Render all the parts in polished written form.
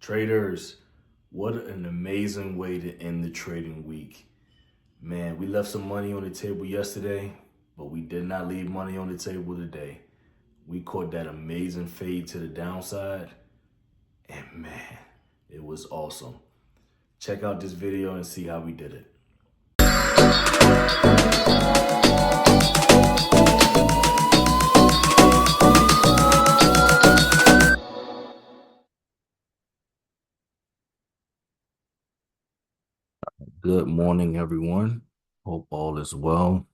Traders, what an amazing way to end the trading week. Man, we left some money on the table yesterday, but we did not leave money on the table today. We caught that amazing fade to the downside, and man, it was awesome. Check out this video and see how we did it. Good morning, everyone. Hope all is well.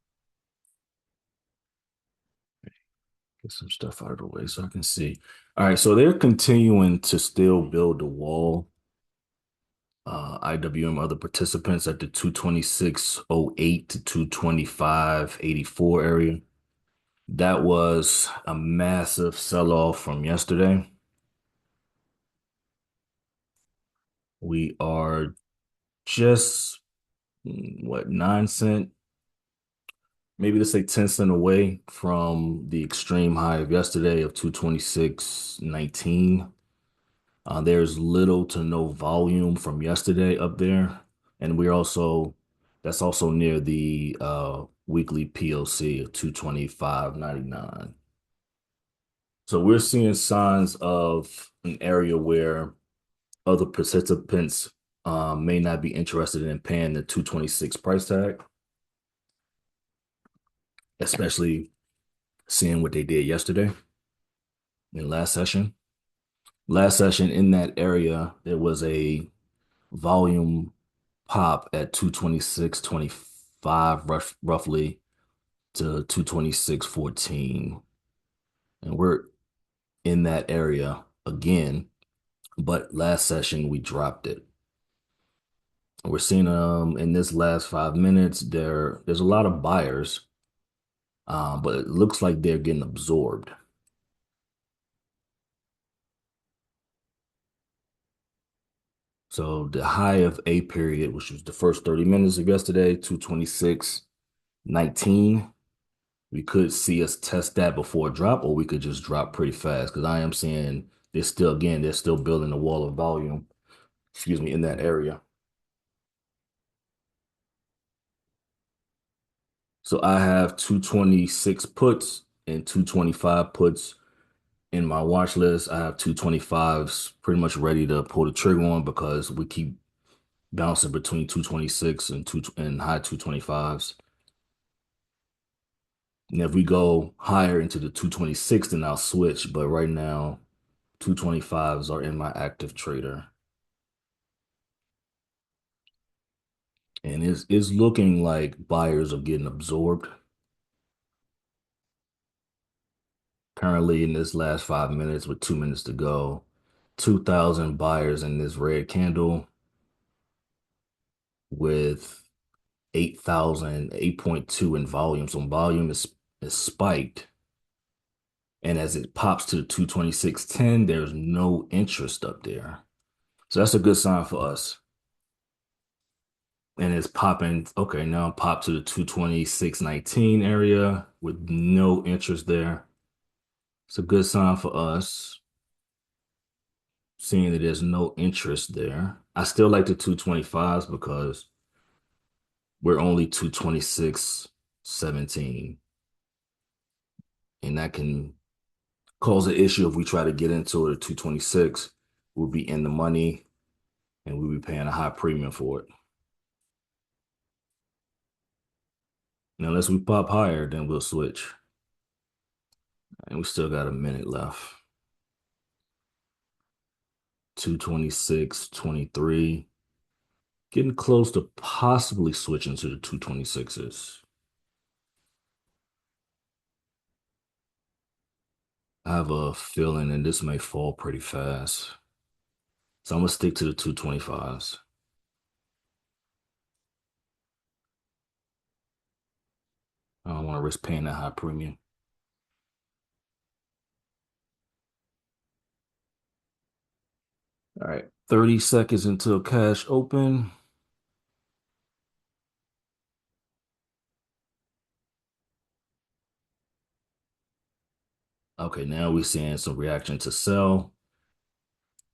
Get some stuff out of the way so I can see. All right, so they're continuing to still build the wall. IWM other participants at the 226.08 to 225.84 area. That was a massive sell-off from yesterday. We are just, 9 cent, maybe let's say 10 cent away from the extreme high of yesterday of 226.19. There's little to no volume from yesterday up there. And that's also near the weekly POC of 225.99. So we're seeing signs of an area where other participants may not be interested in paying the 226 price tag, especially seeing what they did yesterday in last session. Last session in that area, there was a volume pop at 226.25 roughly to 226.14. And we're in that area again, but last session we dropped it. We're seeing in this last 5 minutes there's a lot of buyers, but it looks like they're getting absorbed. So the high of A period, which was the first 30 minutes of yesterday, 226.19. We could see us test that before a drop, or we could just drop pretty fast because I am seeing they're still building a wall of volume, in that area. So I have 226 puts and 225 puts in my watch list. I have 225s pretty much ready to pull the trigger on because we keep bouncing between 226 and high 225s. And if we go higher into the 226, then I'll switch. But right now, 225s are in my active trader. And it's looking like buyers are getting absorbed. Currently, in this last 5 minutes with 2 minutes to go, 2,000 buyers in this red candle with 8,000, 8.2 in volume. So volume is spiked. And as it pops to the 226.10, there's no interest up there. So that's a good sign for us. And it's popping. Okay, now pop to the 226.19 area with no interest there. It's a good sign for us, seeing that there's no interest there. I still like the 225s because we're only 226.17. And that can cause an issue if we try to get into it at 226. We'll be in the money and we'll be paying a high premium for it. Now, unless we pop higher, then we'll switch. And we still got a minute left. 226.23. Getting close to possibly switching to the 226s. I have a feeling that this may fall pretty fast. So I'm going to stick to the 225s. I don't want to risk paying that high premium. All right, 30 seconds until cash open. Okay, now we're seeing some reaction to sell.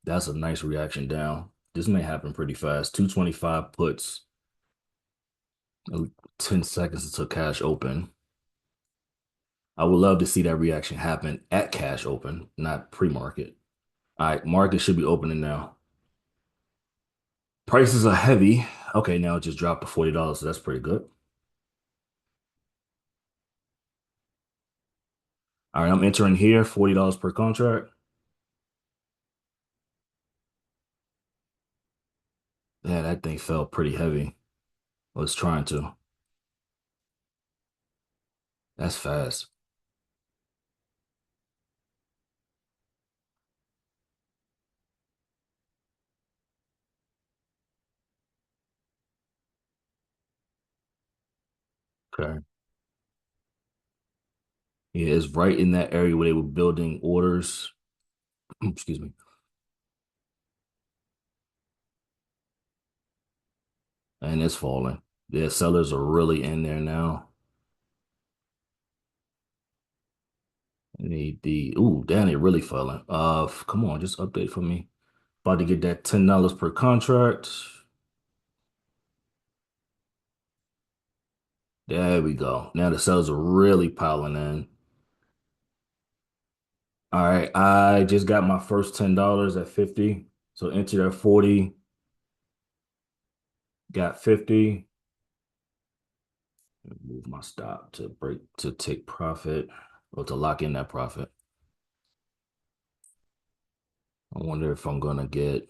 That's a nice reaction down. This may happen pretty fast. 225 puts uh, 10 seconds until cash open. I would love to see that reaction happen at cash open, not pre-market. All right, market should be opening now. Prices are heavy. Okay, now it just dropped to $40, so that's pretty good. All right, I'm entering here, $40 per contract. Yeah, that thing fell pretty heavy. Was trying to. That's fast. Okay. Yeah, it's right in that area where they were building orders. Excuse me. And it's falling. Yeah, sellers are really in there now. Ooh, damn, it really falling. Come on, just update for me. About to get that $10 per contract. There we go. Now the sellers are really piling in. All right, I just got my first $10 at 50. So entered at 40, got 50. Move my stop to break to take profit or to lock in that profit. I wonder if I'm gonna get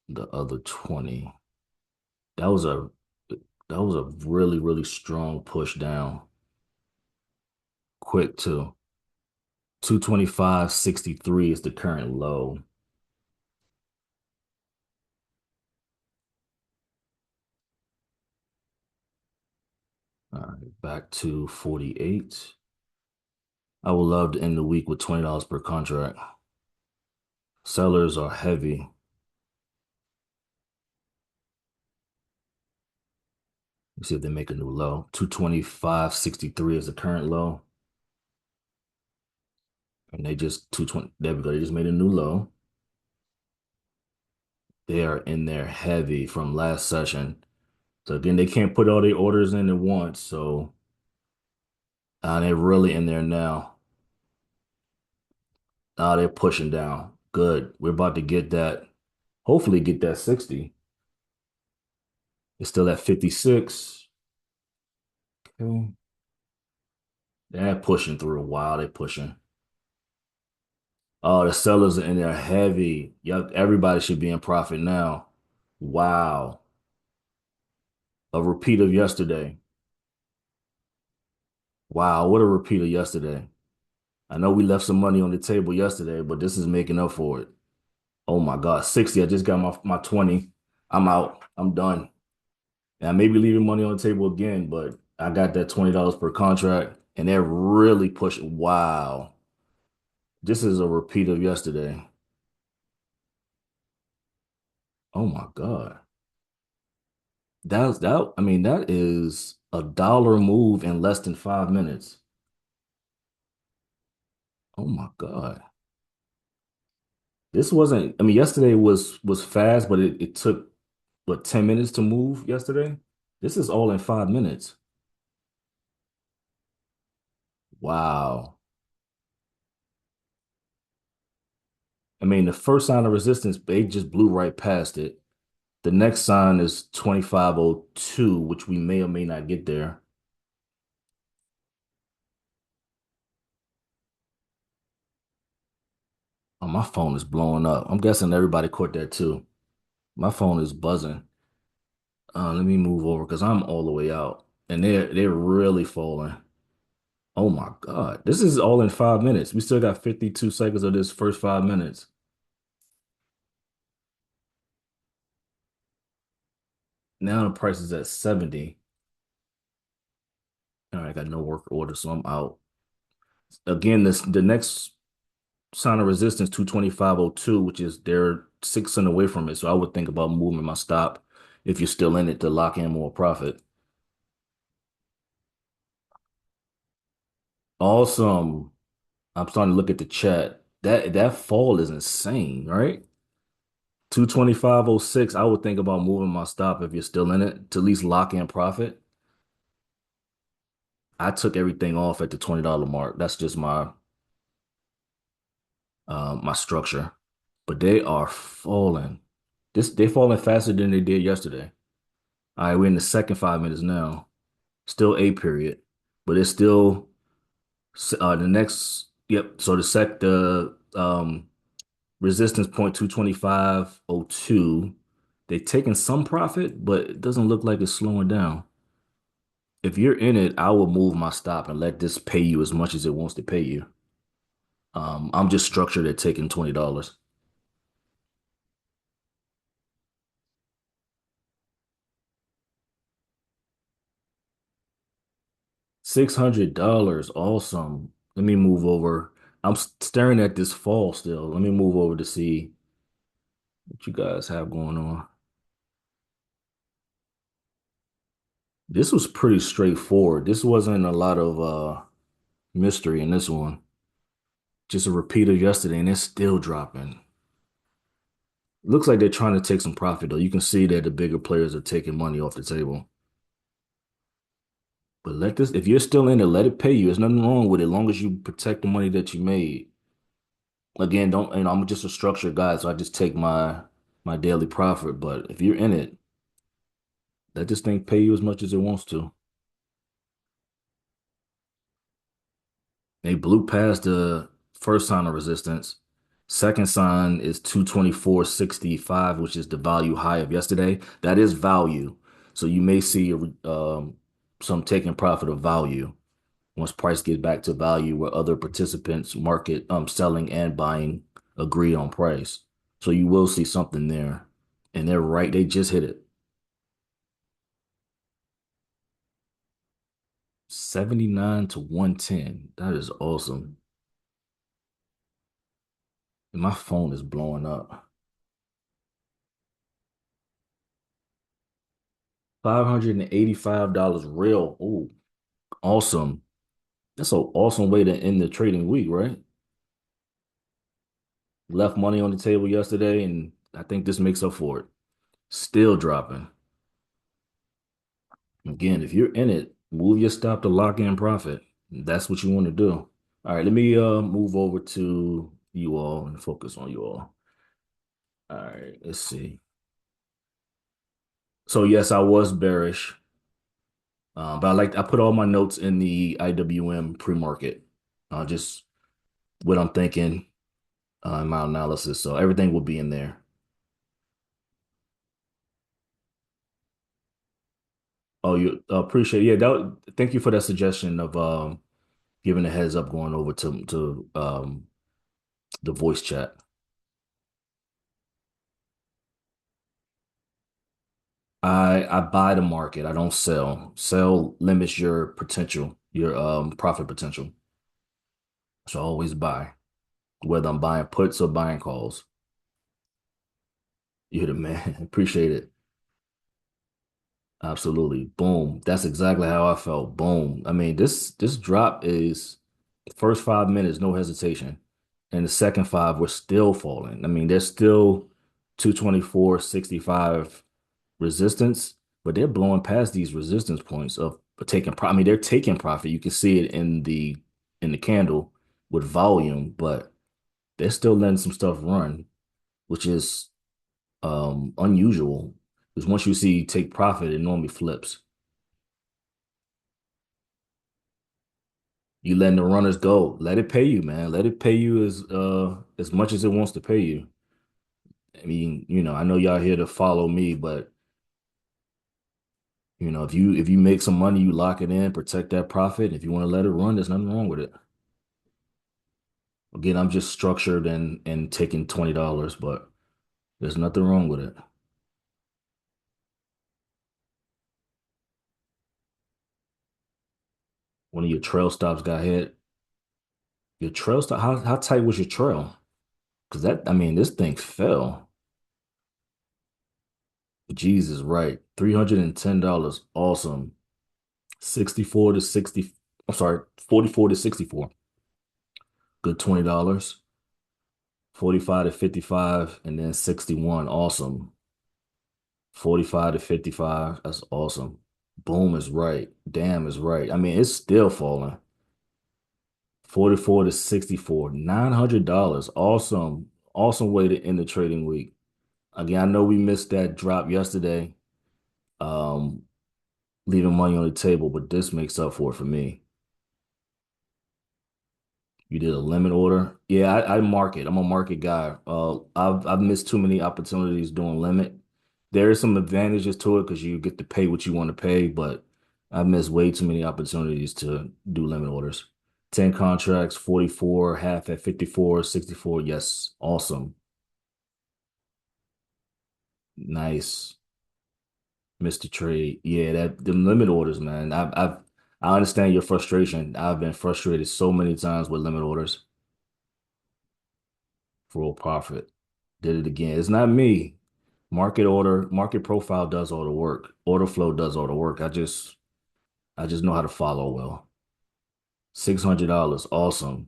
the other 20. That was a that was a really, really strong push down. Quick too. 225.63 is the current low. All right, back to 48. I would love to end the week with $20 per contract. Sellers are heavy. Let's see if they make a new low. 225.63 is the current low. And they just 220. There we go. They just made a new low. They are in there heavy from last session. So again, they can't put all their orders in at once. So they're really in there now. They're pushing down. Good. We're about to get that. Hopefully, get that 60. It's still at 56. Okay. They're pushing through. Wow, they're pushing. Oh, the sellers are in there heavy. Yup, everybody should be in profit now. Wow. A repeat of yesterday. Wow, what a repeat of yesterday. I know we left some money on the table yesterday, but this is making up for it. Oh my God, 60. I just got my 20. I'm out. I'm done. And I may be leaving money on the table again, but I got that $20 per contract and they're really pushing. Wow. This is a repeat of yesterday. Oh my God. I mean, that is a dollar move in less than 5 minutes. Oh my God. This wasn't, I mean, yesterday was fast, but it took what 10 minutes to move yesterday? This is all in 5 minutes. Wow. I mean, the first sign of resistance, they just blew right past it. The next sign is 2502, which we may or may not get there. Oh, my phone is blowing up. I'm guessing everybody caught that too. My phone is buzzing. Let me move over because I'm all the way out. And they're really falling. Oh my God. This is all in 5 minutes. We still got 52 seconds of this first 5 minutes. Now the price is at 70. All right, I got no work order, so I'm out. Again, the next sign of resistance 225.02, which is they're 6 cents away from it. So I would think about moving my stop if you're still in it to lock in more profit. Awesome. I'm starting to look at the chat. That fall is insane, right? 225.06, I would think about moving my stop if you're still in it to at least lock in profit. I took everything off at the $20 mark. That's just my structure. But they are falling. They're falling faster than they did yesterday. All right, we're in the second 5 minutes now. Still a period, but it's still the next. Yep. So the resistance point 225.02. They're taking some profit, but it doesn't look like it's slowing down. If you're in it, I will move my stop and let this pay you as much as it wants to pay you. I'm just structured at taking $20. $600. Awesome. Let me move over. I'm staring at this fall still. Let me move over to see what you guys have going on. This was pretty straightforward. This wasn't a lot of mystery in this one. Just a repeat of yesterday, and it's still dropping. Looks like they're trying to take some profit though. You can see that the bigger players are taking money off the table. But let this, if you're still in it, let it pay you. There's nothing wrong with it, as long as you protect the money that you made. Again, don't, I'm just a structured guy, so I just take my daily profit. But if you're in it, let this thing pay you as much as it wants to. They blew past the first sign of resistance. Second sign is 224.65, which is the value high of yesterday. That is value. So you may see some taking profit of value once price gets back to value where other participants market selling and buying agree on price. So you will see something there. And they're right, they just hit it. 79 to 110. That is awesome. And my phone is blowing up. $585 real. Oh, awesome. That's an awesome way to end the trading week, right? Left money on the table yesterday, and I think this makes up for it. Still dropping. Again, if you're in it, move your stop to lock in profit. That's what you want to do. All right, let me move over to you all and focus on you all. All right, let's see. So yes, I was bearish, but I put all my notes in the IWM pre-market. Just what I'm thinking in my analysis. So everything will be in there. Oh, you appreciate it. Yeah, thank you for that suggestion of giving a heads up going over to the voice chat. I buy the market. I don't sell. Sell limits your potential, your profit potential. So I always buy, whether I'm buying puts or buying calls. You're the man. Appreciate it. Absolutely. Boom. That's exactly how I felt. Boom. I mean, this drop is the first 5 minutes, no hesitation. And the second five, we're still falling. I mean, there's still 224.65 resistance, but they're blowing past these resistance points of taking profit. I mean, they're taking profit. You can see it in the candle with volume, but they're still letting some stuff run, which is unusual. Because once you see take profit, it normally flips. You letting the runners go. Let it pay you, man. Let it pay you as much as it wants to pay you. I mean, I know y'all here to follow me, but if you make some money, you lock it in, protect that profit. If you want to let it run, there's nothing wrong with it. Again, I'm just structured and taking $20, but there's nothing wrong with it. One of your trail stops got hit. Your trail stop, how tight was your trail? Because I mean, this thing fell. Jesus, right. $310. Awesome. 64 to 60. I'm sorry, 44 to 64. Good $20. 45 to 55, and then 61. Awesome. 45 to 55. That's awesome. Boom is right. Damn is right. I mean, it's still falling. 44 to 64. $900. Awesome. Awesome way to end the trading week. Again, I know we missed that drop yesterday, um, leaving money on the table, but this makes up for me. You did a limit order. Yeah, I market. I'm a market guy. I've missed too many opportunities doing limit. There is some advantages to it because you get to pay what you want to pay, but I've missed way too many opportunities to do limit orders. 10 contracts, 44, half at 54, 64. Yes, awesome. Nice. Mr. Trade. Yeah, that the limit orders, man. I understand your frustration. I've been frustrated so many times with limit orders for a profit. Did it again. It's not me. Market profile does all the work. Order flow does all the work. I just know how to follow well. $600. Awesome.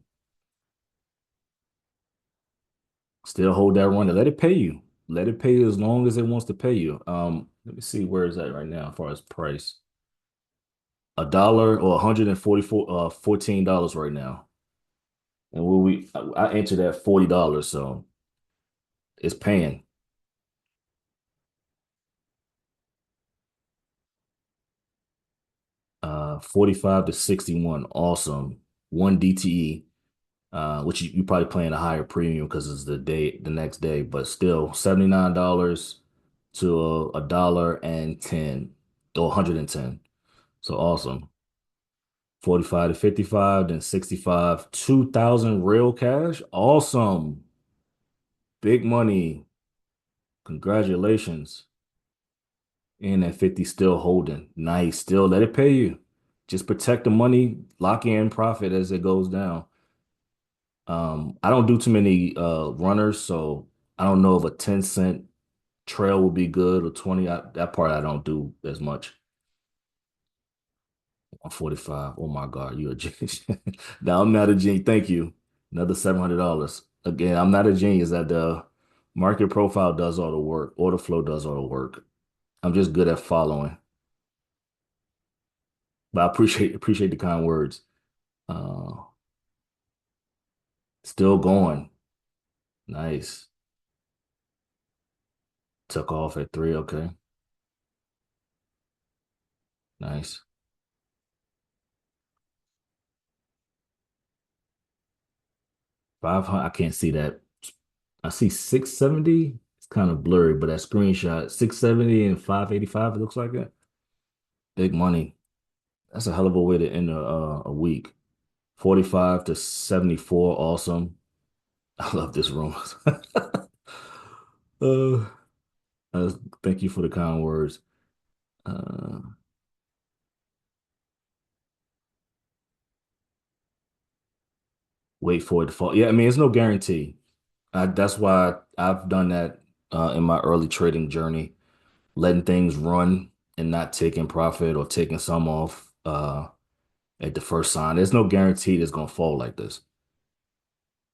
Still hold that run and let it pay you. Let it pay you as long as it wants to pay you. Let me see where is that right now as far as price. $1 or 144 $14 right now. And I entered at $40, so it's paying. 45 to 61. Awesome. One DTE. Which you probably paying a higher premium because it's the next day, but still $79 to a dollar and 10 or 110. So awesome. 45 to 55, then 65, 2,000 real cash. Awesome. Big money. Congratulations. And that 50 still holding. Nice. Still let it pay you. Just protect the money, lock in profit as it goes down. I don't do too many runners, so I don't know if a 10-cent trail would be good or 20. That part I don't do as much. 145. Oh my God, you're a genius. No, I'm not a genius. Thank you. Another $700. Again, I'm not a genius. That the market profile does all the work. Order flow does all the work. I'm just good at following. But I appreciate the kind words. Uh, Still going. Nice. Took off at 3. Okay. Nice. 500. I can't see that. I see 670. It's kind of blurry, but that screenshot, 670 and 585, it looks like it. Big money. That's a hell of a way to end a week. 45 to 74. Awesome. I love this room. uh, uh, Thank you for the kind words. Uh, Wait for it to fall. Yeah, I mean, it's no guarantee. That's why I've done that in my early trading journey, letting things run and not taking profit or taking some off at the first sign. There's no guarantee it's gonna fall like this.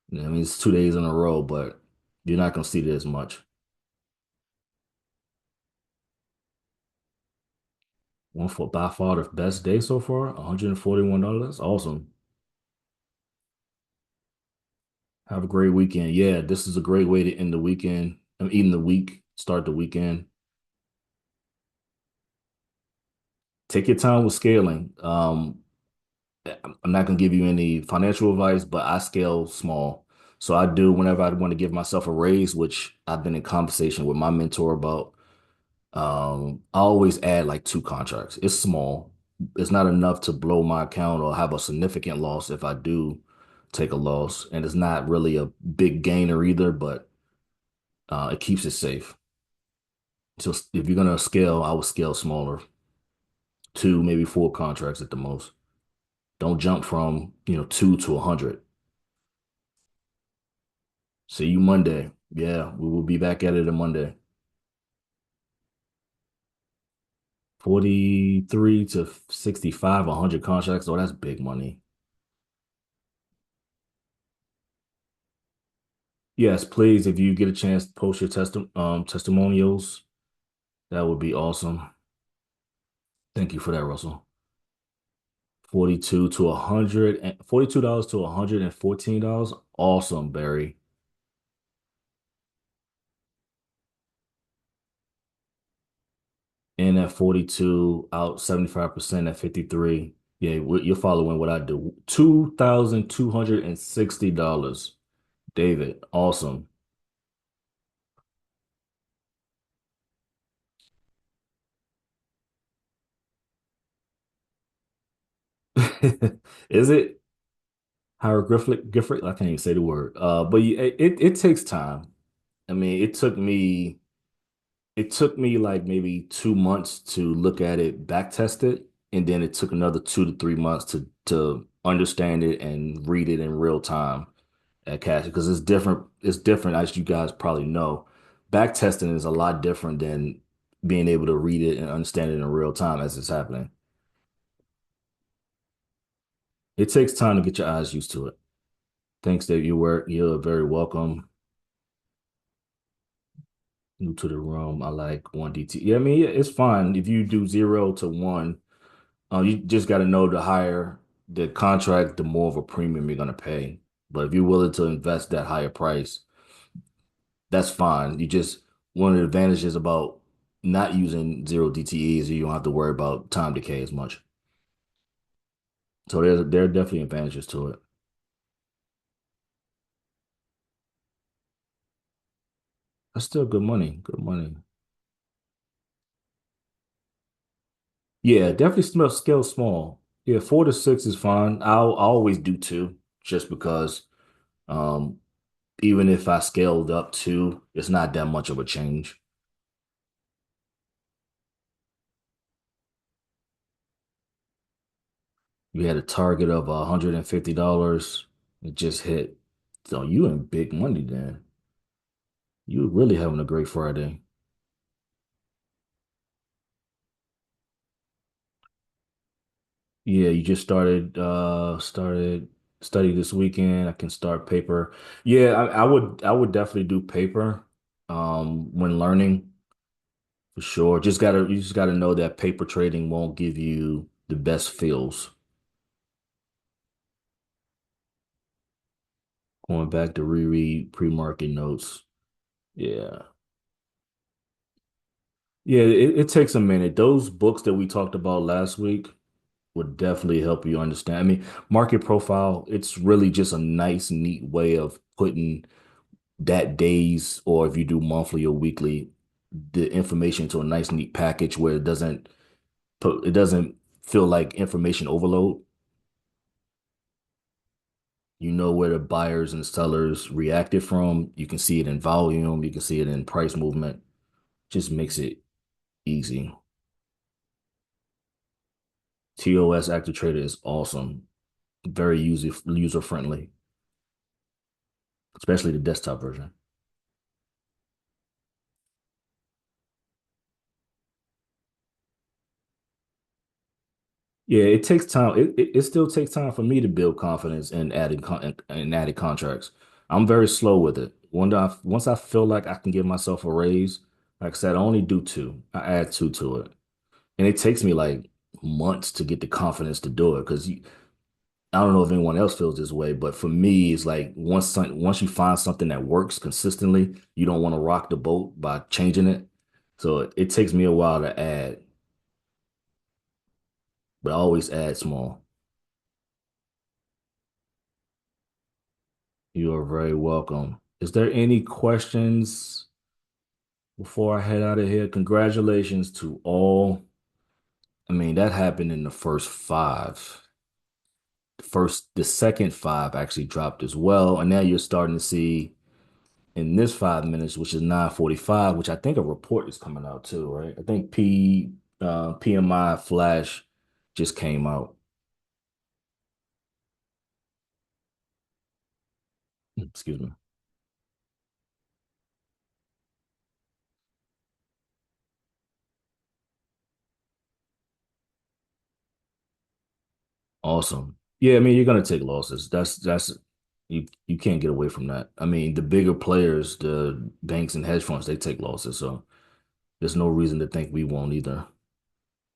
You know, I mean, it's 2 days in a row, but you're not gonna see it as much. One for by far the best day so far, $141. Awesome. Have a great weekend. Yeah, this is a great way to end the weekend. I'm eating the week, start the weekend. Take your time with scaling. I'm not gonna give you any financial advice, but I scale small. So I do whenever I want to give myself a raise, which I've been in conversation with my mentor about. I always add like 2 contracts. It's small. It's not enough to blow my account or have a significant loss if I do take a loss. And it's not really a big gainer either, but it keeps it safe. So if you're gonna scale, I would scale smaller, 2, maybe 4 contracts at the most. Don't jump from, 2 to 100. See you Monday. Yeah, we will be back at it on Monday. 43 to 65, 100 contracts. Oh, that's big money. Yes, please, if you get a chance, post your testimonials. That would be awesome. Thank you for that, Russell. 42 to 100 and $42 to $114. Awesome, Barry. In at 42, out 75% at 53. Yeah, you're following what I do. $2,260. David, awesome. Is it hieroglyphic? I can't even say the word. But yeah, it takes time. I mean, it took me like maybe 2 months to look at it, back test it, and then it took another 2 to 3 months to understand it and read it in real time at cash because it's different. It's different, as you guys probably know. Back testing is a lot different than being able to read it and understand it in real time as it's happening. It takes time to get your eyes used to it. Thanks, Dave. You're very welcome. New to the room. I like one DT. Yeah, I mean, yeah, it's fine if you do 0 to 1. You just got to know the higher the contract, the more of a premium you're gonna pay. But if you're willing to invest that higher price, that's fine. You just one of the advantages about not using zero DTE is you don't have to worry about time decay as much. So there are definitely advantages to it. That's still good money. Good money. Yeah, definitely scale small. Yeah, 4 to 6 is fine. I always do two, just because um even if I scaled up two, it's not that much of a change. You had a target of $150. It just hit. So you in big money then. You really having a great Friday. Yeah, you just started study this weekend. I can start paper. Yeah, I would definitely do paper when learning for sure. You just gotta know that paper trading won't give you the best feels. Going back to reread pre-market notes. Yeah. Yeah, it takes a minute. Those books that we talked about last week would definitely help you understand. I mean, market profile, it's really just a nice, neat way of putting that days, or if you do monthly or weekly, the information to a nice, neat package where it doesn't feel like information overload. You know where the buyers and sellers reacted from. You can see it in volume, you can see it in price movement. Just makes it easy. TOS Active Trader is awesome. Very user friendly, especially the desktop version. Yeah, it takes time. It still takes time for me to build confidence in adding contracts. I'm very slow with it. Once I feel like I can give myself a raise, like I said, I only do two. I add two to it, and it takes me like months to get the confidence to do it because I don't know if anyone else feels this way, but for me, it's like once you find something that works consistently, you don't want to rock the boat by changing it. So it takes me a while to add, but I always add small. You are very welcome. Is there any questions before I head out of here? Congratulations to all. I mean, that happened in the first five. The second five actually dropped as well. And now you're starting to see in this 5 minutes, which is 9:45, which I think a report is coming out too, right? I think PMI flash just came out. Excuse me. Awesome. Yeah, I mean, you're gonna take losses. That's You can't get away from that. I mean, the bigger players, the banks and hedge funds, they take losses, so there's no reason to think we won't either.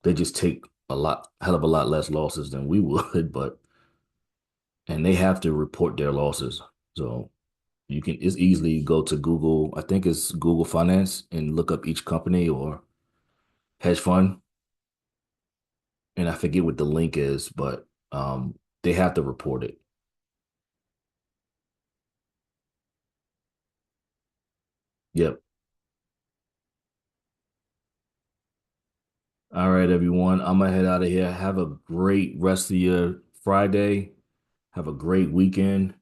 They just take hell of a lot less losses than we would, but and they have to report their losses. So you can it's easily go to Google, I think it's Google Finance, and look up each company or hedge fund, and I forget what the link is, but they have to report it. Yep. All right, everyone. I'm gonna head out of here. Have a great rest of your Friday. Have a great weekend.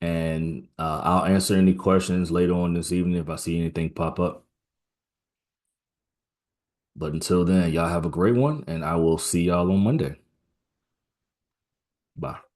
And I'll answer any questions later on this evening if I see anything pop up. But until then, y'all have a great one, and I will see y'all on Monday. Bye.